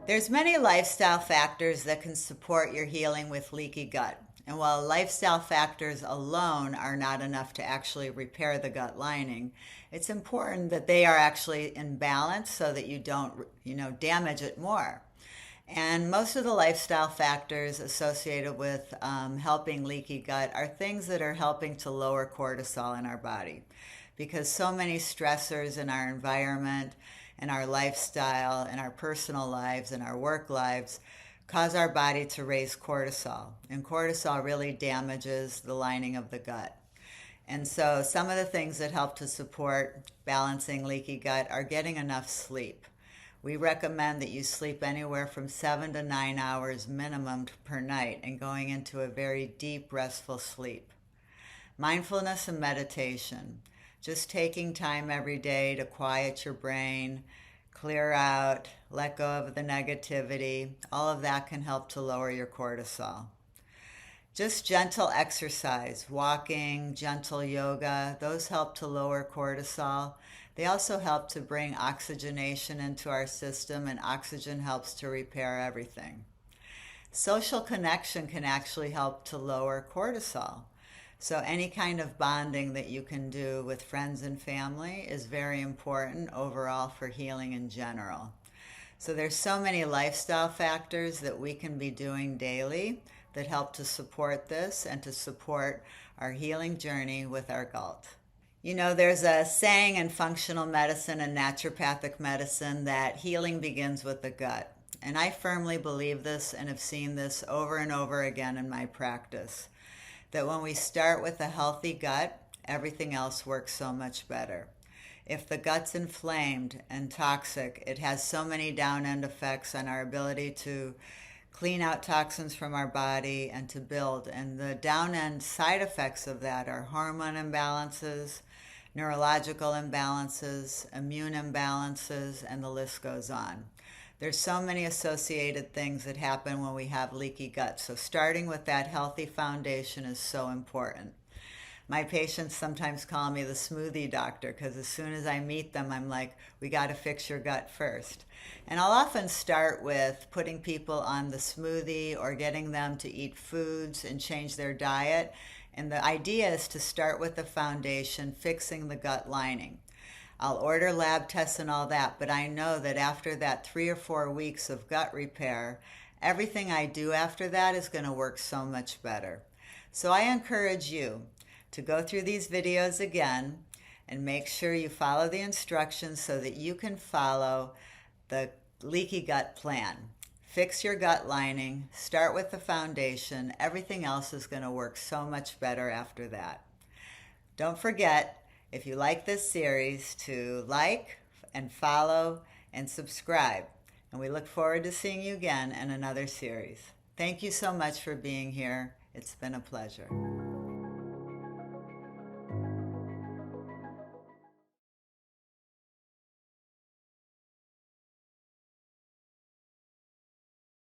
There's many lifestyle factors that can support your healing with leaky gut. And while lifestyle factors alone are not enough to actually repair the gut lining, it's important that they are actually in balance so that you don't, damage it more. And most of the lifestyle factors associated with helping leaky gut are things that are helping to lower cortisol in our body because so many stressors in our environment and our lifestyle and our personal lives and our work lives cause our body to raise cortisol. And cortisol really damages the lining of the gut. And so some of the things that help to support balancing leaky gut are getting enough sleep. We recommend that you sleep anywhere from 7 to 9 hours minimum per night and going into a very deep, restful sleep. Mindfulness and meditation. Just taking time every day to quiet your brain, clear out, let go of the negativity. All of that can help to lower your cortisol. Just gentle exercise, walking, gentle yoga, those help to lower cortisol. They also help to bring oxygenation into our system, and oxygen helps to repair everything. Social connection can actually help to lower cortisol. So any kind of bonding that you can do with friends and family is very important overall for healing in general. So there's so many lifestyle factors that we can be doing daily that help to support this and to support our healing journey with our GALT. There's a saying in functional medicine and naturopathic medicine that healing begins with the gut. And I firmly believe this and have seen this over and over again in my practice. That when we start with a healthy gut, everything else works so much better. If the gut's inflamed and toxic, it has so many down-end effects on our ability to clean out toxins from our body and to build. And the down-end side effects of that are hormone imbalances, neurological imbalances, immune imbalances, and the list goes on. There's so many associated things that happen when we have leaky gut. So starting with that healthy foundation is so important. My patients sometimes call me the smoothie doctor because as soon as I meet them, I'm like, we got to fix your gut first. And I'll often start with putting people on the smoothie or getting them to eat foods and change their diet. And the idea is to start with the foundation, fixing the gut lining. I'll order lab tests and all that, but I know that after that 3 or 4 weeks of gut repair, everything I do after that is going to work so much better. So I encourage you to go through these videos again and make sure you follow the instructions so that you can follow the leaky gut plan. Fix your gut lining, start with the foundation. Everything else is going to work so much better after that. Don't forget, if you like this series, to like and follow and subscribe. And we look forward to seeing you again in another series. Thank you so much for being here. It's been a pleasure.